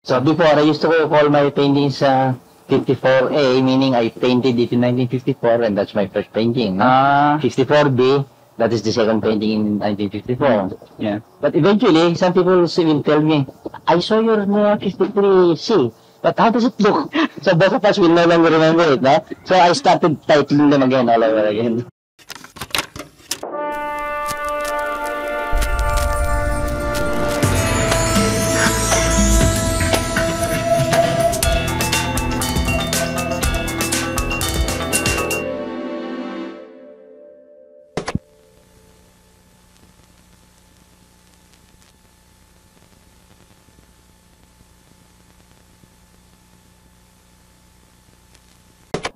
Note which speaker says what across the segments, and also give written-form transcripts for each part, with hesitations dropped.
Speaker 1: So before, I used to call my paintings 54A, meaning I painted it in 1954, and that's my first painting. No? 54B, that is the second painting in 1954.
Speaker 2: Yeah.
Speaker 1: But eventually, some people will tell me, I saw your 53C, but how does it look? So both of us will no longer remember it. No? So I started titling them again, all over again.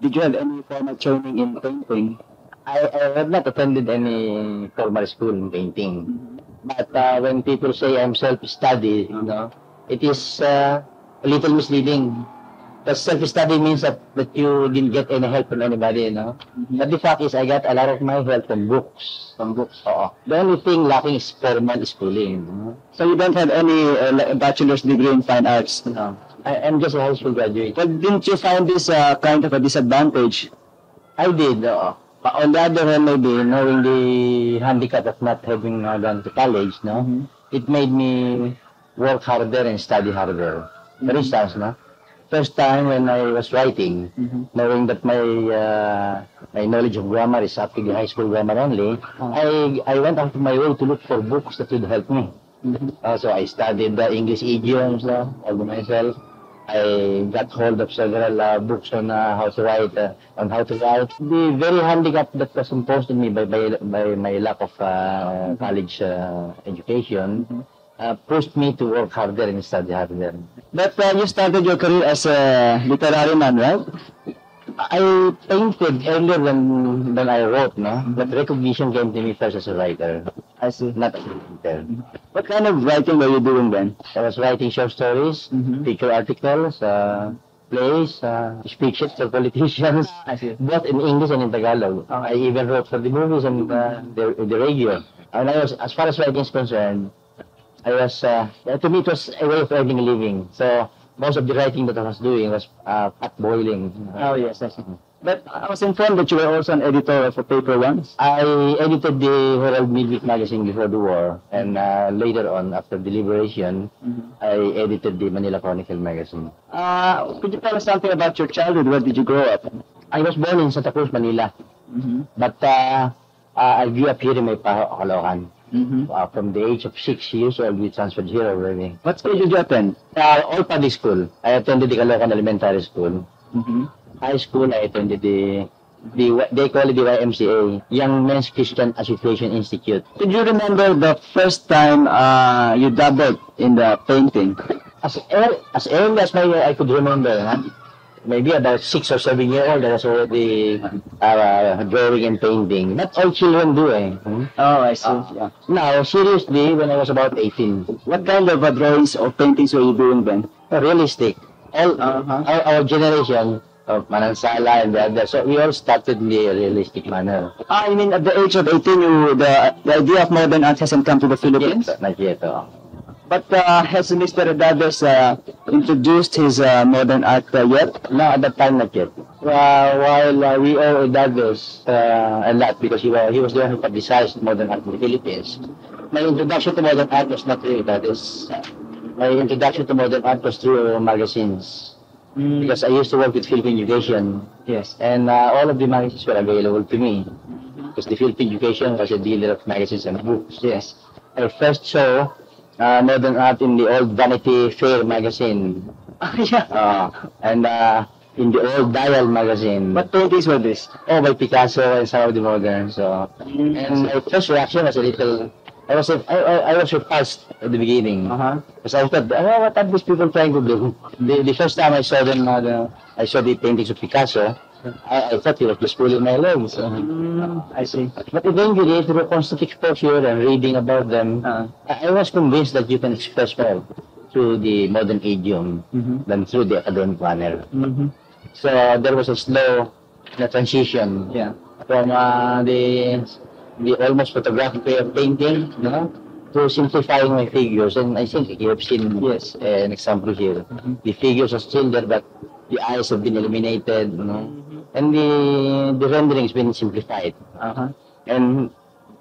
Speaker 2: Did you have any formal training in painting?
Speaker 1: I have not attended any formal school in painting. But when people say I'm self-study, it is a little misleading. Because self-study means that you didn't get any help from anybody, But the fact is, I got a lot of my help from books. Oo. The only thing lacking is formal schooling.
Speaker 2: So you don't have any bachelor's degree in fine arts?
Speaker 1: No. I'm just a high school graduate.
Speaker 2: Well, didn't you find this kind of a disadvantage?
Speaker 1: I did, oo. But on the other hand, maybe, knowing the handicap of not having gone to college, it made me work harder and study harder. For instance, first time when I was writing, knowing that my knowledge of grammar is up to the high school grammar only, I went out of my way to look for books that would help me. So I studied the English idioms all by myself. I got hold of several books on how to write. The very handicap that was imposed on me by my lack of college education pushed me to work harder and study harder.
Speaker 2: But you started your career as a literary man, right?
Speaker 1: I painted earlier than I wrote, But recognition came to me first as a writer.
Speaker 2: I see.
Speaker 1: Not as a painter.
Speaker 2: What kind of writing were you doing then?
Speaker 1: I was writing short stories, feature articles, plays, speeches for politicians,
Speaker 2: I see.
Speaker 1: both in English and in Tagalog. I even wrote for the movies and the radio. And as far as writing is concerned, to me it was a way of earning a living. So most of the writing that I was doing was pot boiling.
Speaker 2: Oh, yes, I see. But I was informed that you were also an editor of a paper once.
Speaker 1: I edited the Herald Midweek magazine before the war, and later on, after the liberation, I edited the Manila Chronicle magazine.
Speaker 2: Could you tell us something about your childhood? Where did you grow up?
Speaker 1: I was born in Santa Cruz, Manila, but I grew up here in Maypaho, Caloocan. From the age of 6 years old, we transferred here already.
Speaker 2: What school did you attend?
Speaker 1: All public school. I attended the Caloocan Elementary School. High school, I attended they call it the YMCA, Young Men's Christian Association Institute.
Speaker 2: Did you remember the first time you dabbled in the painting?
Speaker 1: As early as I could remember, maybe about 6 or 7 years old, I was already drawing and painting. Not all children do,
Speaker 2: Oh, I see.
Speaker 1: Now, seriously, when I was about 18.
Speaker 2: What kind of drawings or paintings were you doing then?
Speaker 1: Realistic. Our generation of Manansala and the others, so we all started in the realistic manner.
Speaker 2: I mean, at the age of 18, the idea of modern art hasn't come to the Philippines?
Speaker 1: Yes, not yet.
Speaker 2: But has Mr. Daves introduced his modern art yet?
Speaker 1: No, at that time, not yet. While we owe Daves a lot because he was the one who publicized modern art in the Philippines, my introduction to modern art was not really Daves. My introduction to modern art was through magazines. Because I used to work with Philippine Education.
Speaker 2: Yes.
Speaker 1: And all of the magazines were available to me. Because the Philippine Education was a dealer of magazines and books.
Speaker 2: Yes.
Speaker 1: I first saw modern art in the old Vanity Fair magazine. And in the old Dial magazine.
Speaker 2: What paintings were this?
Speaker 1: Oh, by Picasso and some of the moderns. And my first reaction was a little... I was repulsed at the beginning. Because I thought, what are these people trying to do? The first time I saw them, I saw the paintings of Picasso, I thought he was just pulling my legs.
Speaker 2: I see.
Speaker 1: But eventually, through constant exposure and reading about them, I was convinced that you can express more through the modern idiom than through the academic manner. So there was a slow transition from the almost photographic way of painting, to simplifying my figures, and I think you have seen an example here. The figures are still there, but the eyes have been eliminated, you know, and the rendering has been simplified. And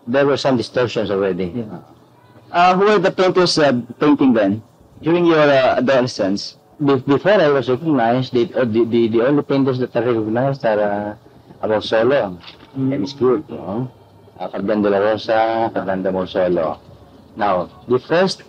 Speaker 1: there were some distortions already.
Speaker 2: Who were the painters painting then during your adolescence?
Speaker 1: Before I was recognized, the only painters that I recognized are Morsolo and his group, you know, Fernando La Rosa, Fernando Morsolo. Now, the first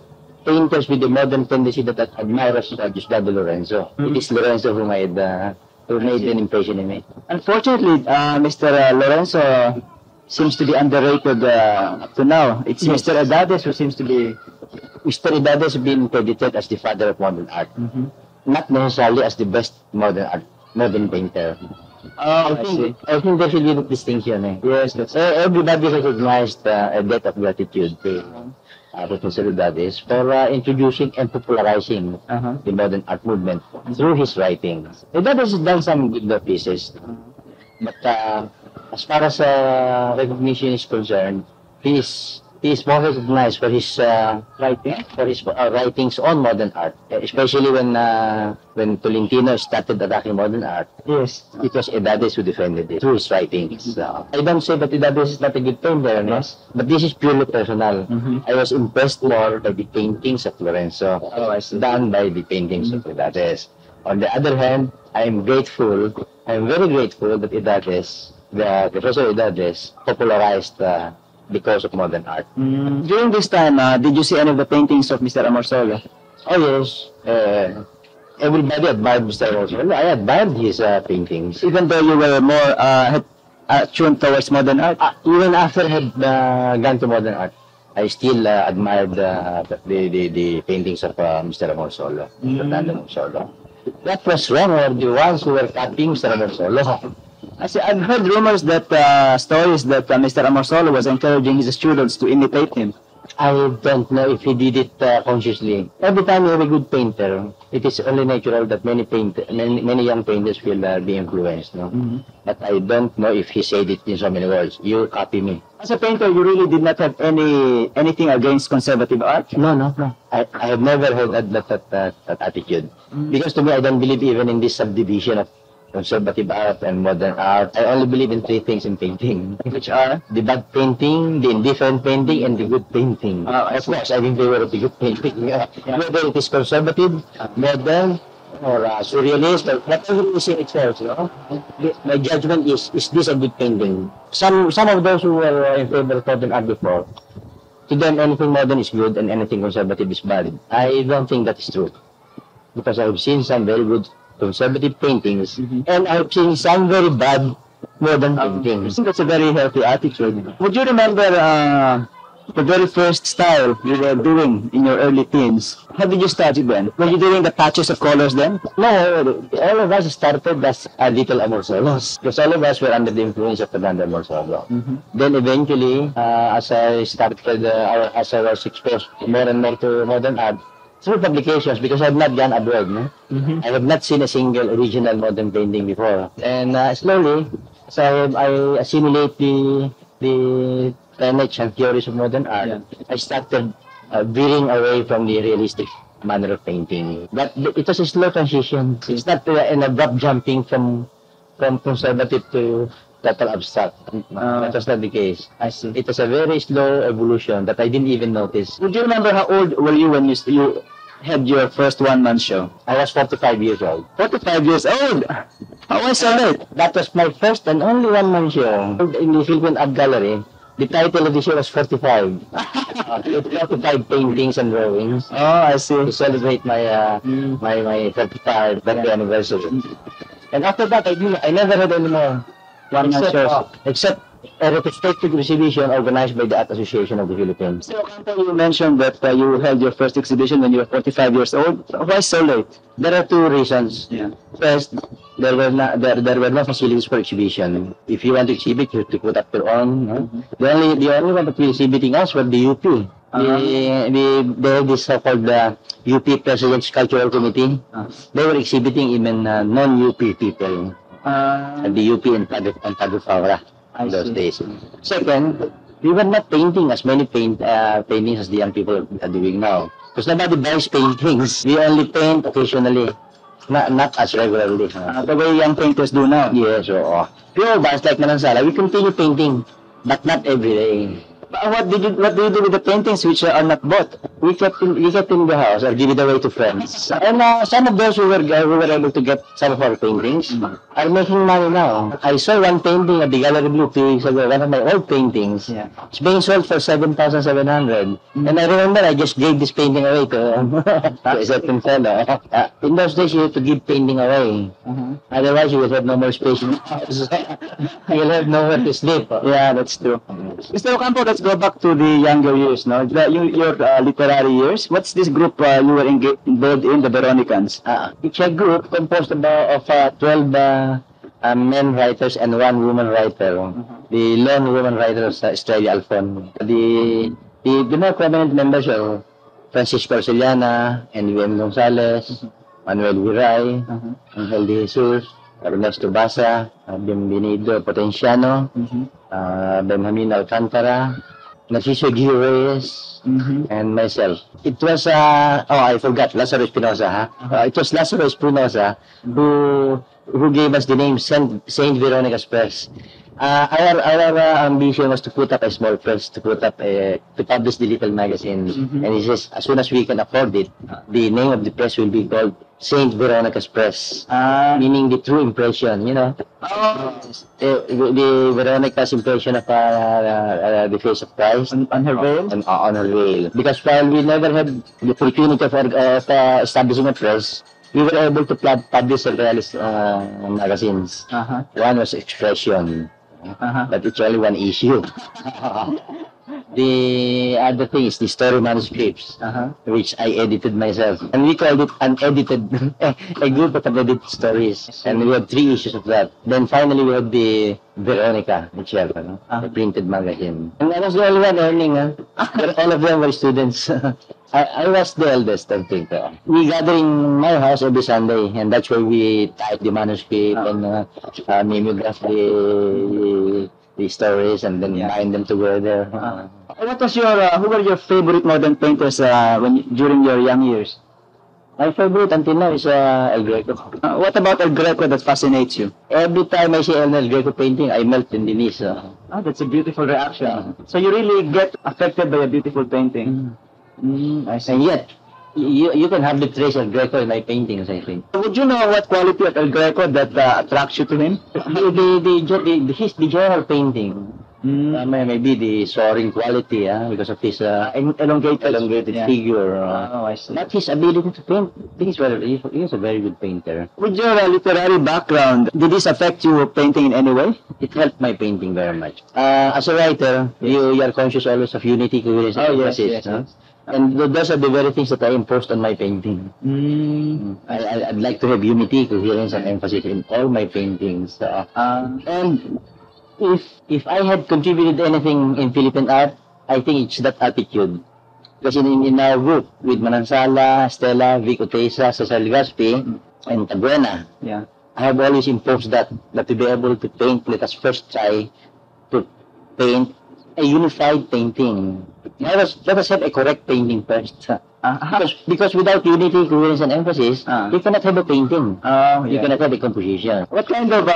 Speaker 1: painters with the modern tendency that I admire was Diosdado Lorenzo. It is Lorenzo who made an impression in me.
Speaker 2: Unfortunately, Mr. Lorenzo seems to be underrated up to now. It's Mr. Edades who seems to be...
Speaker 1: Mr. Edades has been credited as the father of modern art, not necessarily as the best modern painter. I think there should be a distinction.
Speaker 2: Yes, that's
Speaker 1: everybody recognized a debt of gratitude to Professor Edades for introducing and popularizing the modern art movement through his writings. Edades has done some good pieces, but as far as recognition is concerned, he is more recognized for his writings on modern art, especially when Tolentino started attacking modern art.
Speaker 2: Yes.
Speaker 1: It was Edades who defended it through his writings. I don't say that Edades is not a good painter, no? But this is purely personal. I was impressed more by the paintings of Lorenzo than by the paintings of Edades. On the other hand, I am very grateful that Edades, Professor Edades, popularized because of modern art.
Speaker 2: During this time, did you see any of the paintings of Mr. Amorsolo?
Speaker 1: Oh yes, everybody admired Mr. Amorsolo. I admired his paintings.
Speaker 2: Even though you were more tuned towards modern art?
Speaker 1: Even after I had gone to modern art, I still admired the paintings of Mr. Amorsolo, Fernando Amorsolo. That was wrong, or the ones who were copying Mr. Amorsolo.
Speaker 2: I've heard rumors that stories that Mr. Amorsolo was encouraging his students to imitate him.
Speaker 1: I don't know if he did it consciously. Every time you have a good painter, it is only natural that many young painters will be influenced. No? But I don't know if he said it in so many words. You copy me.
Speaker 2: As a painter, you really did not have anything against conservative art?
Speaker 1: No. I have never had that attitude. Because to me, I don't believe even in this subdivision of conservative art and modern art. I only believe in three things in painting, which are the bad painting, the indifferent painting, and the good painting. Of course, I'm in favor of the good painting. Whether it is conservative, modern, or surrealist, or whatever it is in itself, you know? My judgment is this a good painting? Some of those who were in favor of modern art before, to them anything modern is good and anything conservative is bad. I don't think that is true. Because I've seen some very good conservative paintings, and I've seen some very bad modern paintings.
Speaker 2: I think that's a very healthy attitude. Would you remember the very first style you were doing in your early teens? How did you start it then? Were you doing the patches of colors then?
Speaker 1: No, all of us started as little Amorsolos, because all of us were under the influence of Fernando Amorsolo. Then eventually, as I started, as I was exposed more and more to modern art, through publications, because I have not gone abroad, no? I have not seen a single original modern painting before. And slowly, as I assimilate the tenets and theories of modern art, I started veering away from the realistic manner of painting. But it was a slow transition. It's not an abrupt jumping from conservative to total abstract. That was not the case.
Speaker 2: I see.
Speaker 1: It was a very slow evolution that I didn't even notice.
Speaker 2: Would you remember how old were you when you had your first one-man show?
Speaker 1: I was 45 years old.
Speaker 2: 45 years old? How was that?
Speaker 1: That was my first and only one-man show in the Philippine Art Gallery. The title of the show was 45. 45 paintings and drawings.
Speaker 2: Oh, I see.
Speaker 1: To celebrate my my 35th birthday anniversary. And after that, I never had any more one-man shows, except a retrospective exhibition organized by the Art Association of the Philippines.
Speaker 2: So, you mentioned that you held your first exhibition when you were 45 years old. Why so late?
Speaker 1: There are two reasons. First, there were no facilities for exhibition. If you want to exhibit, you have to put up your own. No? The only one that was exhibiting us was the UP. They have this so-called UP President's Cultural Committee. They were exhibiting even non-UP people. The UP and Padre Fabra. Those days. Second, We were not painting as many paintings as the young people are doing now. Because nobody buys paintings. We only paint occasionally, not as regularly.
Speaker 2: The way young painters do now.
Speaker 1: Yes, oo. Pure bands like Manansala, we continue painting, but not every day.
Speaker 2: What do you do with the paintings which are not bought?
Speaker 1: We kept in the house or give it away to friends. And some of those who were able to get some of our paintings are making money now. I saw one painting at the Gallery Blue 2 weeks ago, one of my old paintings.
Speaker 2: Yeah.
Speaker 1: It's being sold for 7,700. And I remember I just gave this painting away to a certain fellow. In those days, you have to give painting away. Otherwise, you will have no more space in the house. You will have nowhere to sleep.
Speaker 2: Yeah, that's true. Mr. Ocampo, let's go back to the younger years, no? Your literary years. What's this group you were involved in, the Veronicans?
Speaker 1: It's a group composed of 12 men writers and one woman writer. The lone woman writer is Estrella Alfon. The more prominent members are Francisco Arcellana, N.V.M. Gonzalez, Manuel Viray, Angel De Jesus, Ernesto Basa, Bienvenido Potenciano, Benjamin Alcantara, Narciso G. Reyes, and myself. It was, I forgot, Lazaro Espinosa, it was Lazaro Espinosa who gave us the name Saint Veronica's Press. Our ambition was to put up a small press, to publish the little magazine. And he says, as soon as we can afford it, the name of the press will be called Saint Veronica's Press, meaning the true impression, you know. The Veronica's impression of the face of Christ.
Speaker 2: On her veil?
Speaker 1: On her veil. Because while we never had the opportunity of establishing a press, we were able to publish surrealist magazines. One was Expression, but it's only one issue. The other thing is the story manuscripts, which I edited myself. And we called it Unedited, a group of unedited stories. And we had 3 issues of that. Then finally we had the Veronica itself, a printed magazine. And I was the only one earning, but all of them were students. I was the eldest, I think. We gather in my house every Sunday, and that's where we type the manuscript and mimeograph the stories and then bind them together.
Speaker 2: What was who were your favorite modern painters during your young years?
Speaker 1: My favorite until now is El Greco.
Speaker 2: What about El Greco that fascinates you?
Speaker 1: Every time I see El Greco painting, I melt in the knees.
Speaker 2: That's a beautiful reaction. So you really get affected by a beautiful painting. I see.
Speaker 1: And yet, you can hardly trace El Greco in my paintings, I think.
Speaker 2: Would you know what quality of El Greco that attracts you to him?
Speaker 1: The general painting. Maybe the soaring quality, because of his elongated figure.
Speaker 2: I see.
Speaker 1: Not his ability to paint. He's a very good painter.
Speaker 2: With your literary background, did this affect you painting in any way?
Speaker 1: It helped my painting very much. As a writer, you are conscious always of unity, coherence, and emphasis.
Speaker 2: Yes.
Speaker 1: And those are the very things that I imposed on my painting. I'd like to have unity, coherence, and emphasis in all my paintings. And if I had contributed anything in Philippine art, I think it's that attitude. Because in our group, with Manansala, Stella, Vic Otesa, Cesar Legaspi, and Tabuena, I have always imposed that to be able to paint, let us first try to paint a unified painting. Let us have a correct painting first. Because without unity, coherence, and emphasis, you cannot have a painting. You cannot have a composition.
Speaker 2: What kind of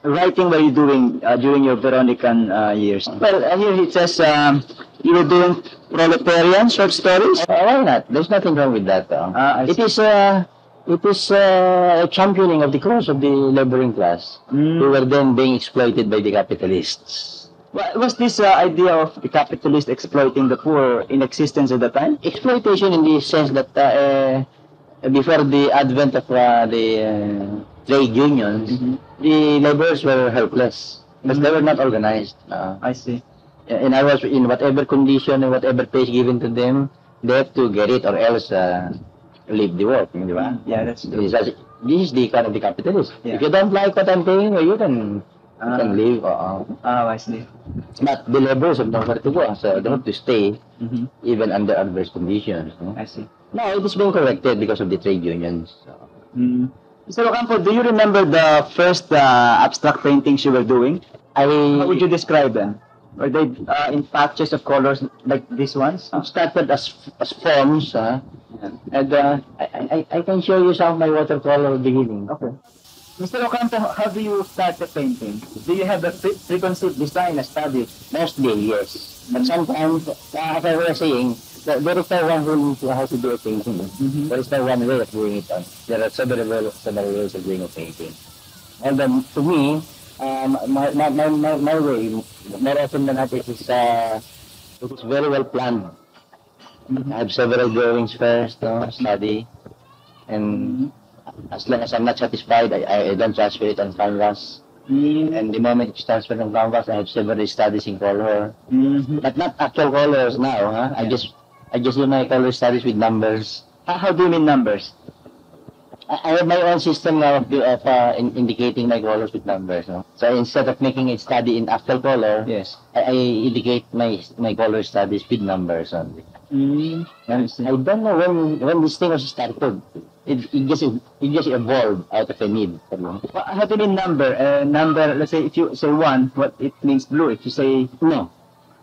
Speaker 2: writing were you doing during your Veronican years? Well, here it says you were doing proletarian short stories.
Speaker 1: Why not? There's nothing wrong with that. It is a championing of the cause of the laboring class who were then being exploited by the capitalists.
Speaker 2: Was this idea of the capitalist exploiting the poor in existence at the time?
Speaker 1: Exploitation in the sense that before the advent of the trade unions, the laborers were helpless because they were not organized.
Speaker 2: I see.
Speaker 1: And I was in whatever condition and whatever place given to them, they have to get it or else leave the work.
Speaker 2: Yeah, that's true.
Speaker 1: This is the kind of the capitalist. If you don't like what I'm saying, you can leave.
Speaker 2: I see.
Speaker 1: But the laborers have nowhere to go, so they have to stay even under adverse conditions.
Speaker 2: I see.
Speaker 1: No, it is being corrected because of the trade unions.
Speaker 2: Mr. Ocampo, do you remember the first abstract paintings you were doing? How would you describe them? Were they in patches of colors like these ones?
Speaker 1: It started as forms, and I can show you some of my watercolor beginning.
Speaker 2: Okay. Mr. Ocampo, how do you start the painting? Do you have a preconceived design, a study?
Speaker 1: Mostly, yes. But sometimes, as I was saying, there is no one who knows how to do a painting. There is no one way of doing it. There are several ways of doing a painting. And then, to me, my way, more often than not, it is very well planned. I have several drawings first, study, and as long as I'm not satisfied, I don't transfer it on canvas. And the moment it's transferred on canvas, I have several studies in color, but not actual colors now. I just do my color studies with numbers.
Speaker 2: How do you mean numbers?
Speaker 1: I have my own system now of indicating my colors with numbers. So instead of making a study in actual color,
Speaker 2: Yes.
Speaker 1: I indicate my color studies with numbers only. And I don't know when this thing was started. It just evolved out of a need.
Speaker 2: How do you mean number? Number, let's say if you say 1, what it means blue. If you say
Speaker 1: No,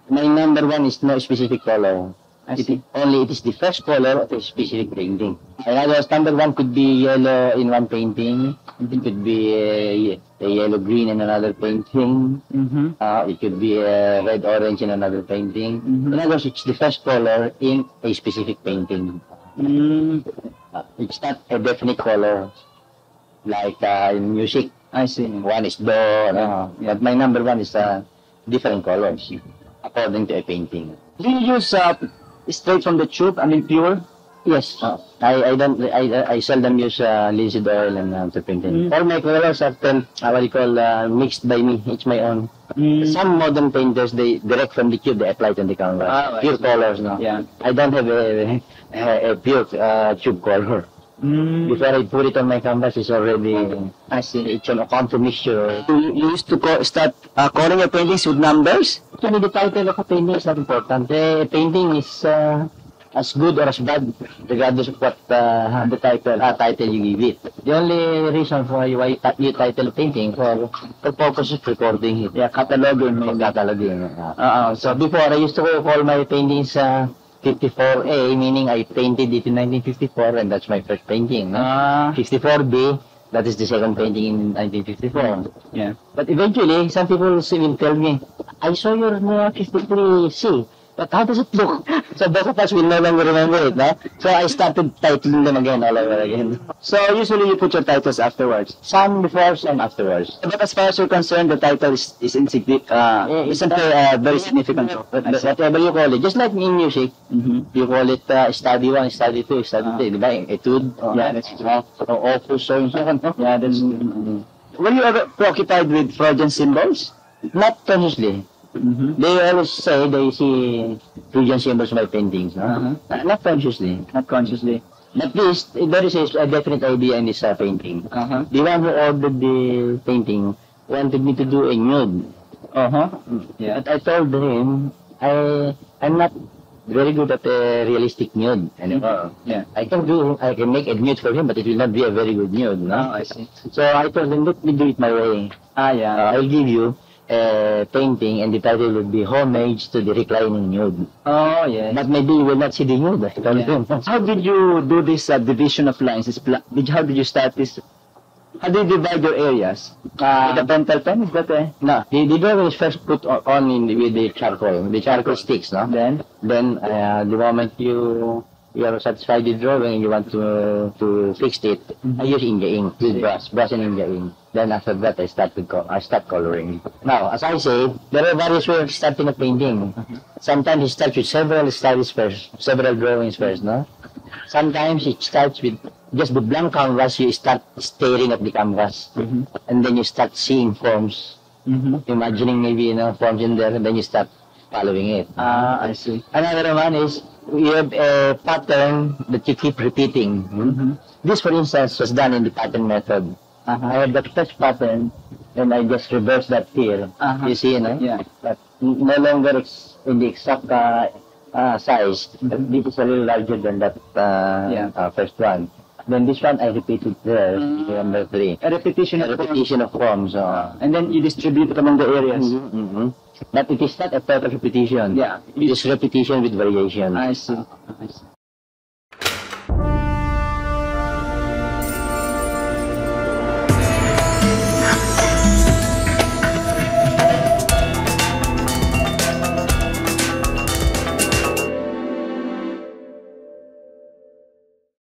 Speaker 1: my number 1 is no specific color. It is the first color of a specific painting. In other words, number 1 could be yellow in one painting. It could be a yellow-green in another painting. It could be a red-orange in another painting. In other words, it's the first color in a specific painting. It's not a definite color like in music.
Speaker 2: I see.
Speaker 1: 1 is do, but my number 1 is different colors according to a painting.
Speaker 2: Do you use straight from the tube? I mean pure?
Speaker 1: Yes. I seldom use linseed oil and to painting. All my colors are what you call mixed by me. It's my own. Some modern painters, they direct from the tube, they apply it on the canvas.
Speaker 2: Right.
Speaker 1: Pure colors, no?
Speaker 2: Yeah.
Speaker 1: I don't have a pure tube color. Before I put it on my canvas, it's already,
Speaker 2: I see.
Speaker 1: it's an account mixture.
Speaker 2: You used to start coloring your paintings with numbers?
Speaker 1: Actually, the title of a painting is not important. A painting is as good or as bad, regardless of what the title you give it. The only reason for why you title a painting for purpose of recording it.
Speaker 2: Yeah, cataloging.
Speaker 1: For cataloging. So before, I used to call my paintings 54A, meaning I painted it in 1954, and that's my first painting. 54B, that is the second painting in 1954.
Speaker 2: Yeah.
Speaker 1: But eventually, some people will tell me, I saw your 53C, but how does it look? So both of us will no longer remember it, no? So I started titling them again, all over again.
Speaker 2: So usually you put your titles afterwards.
Speaker 1: Some before, some afterwards.
Speaker 2: But as far as you're concerned, the title is insignificant. Isn't very significant.
Speaker 1: Whatever you call it, just like in music, you call it study 1, study 2, study 3, diba? Etude,
Speaker 2: Yeah, that's true.
Speaker 1: opus, so and so on.
Speaker 2: Yeah, that's. Were you ever preoccupied with Freudian symbols?
Speaker 1: Not consciously. They always say they see Freudian symbols in my paintings, no? Not consciously.
Speaker 2: Not consciously.
Speaker 1: At least, there is a definite idea in this painting. The one who ordered the painting wanted me to do a nude.
Speaker 2: Yeah.
Speaker 1: But I told him, I'm not very good at a realistic nude anymore.
Speaker 2: Yeah.
Speaker 1: I can make a nude for him, but it will not be a very good nude, no?
Speaker 2: I see.
Speaker 1: So I told him, let me do it my way.
Speaker 2: Yeah.
Speaker 1: I'll give you a painting, and the title will be Homage to the Reclining Nude.
Speaker 2: Oh, yeah.
Speaker 1: But maybe you will not see the nude. I told him.
Speaker 2: How did you do this division of lines? How did you start this? How do you divide your areas? With a pentel pen? Is that
Speaker 1: No, the drawing is first put on with the charcoal sticks, no? Then the moment you are satisfied with the drawing and you want to fix it, I use India ink with brush and India ink. Then after that, I start coloring. Now, as I say, there are various ways of starting a painting. Sometimes it starts with several studies first, several drawings first, no? Sometimes it starts with just the blank canvas. You start staring at the canvas, and then you start seeing forms, imagining maybe forms in there, and then you start following it.
Speaker 2: I see.
Speaker 1: Another one is you have a pattern that you keep repeating. This, for instance, was done in the pattern method. I have the first pattern, and I just reverse that here. You see,
Speaker 2: Yeah.
Speaker 1: But no longer in the exact size. This is a little larger than that first one. Then this one I repeated there, number 3.
Speaker 2: A repetition
Speaker 1: A
Speaker 2: of
Speaker 1: repetition of forms.
Speaker 2: and then you distribute it among the areas.
Speaker 1: But it is not a perfect repetition.
Speaker 2: Yeah.
Speaker 1: It is repetition with variation.
Speaker 2: I see. I see.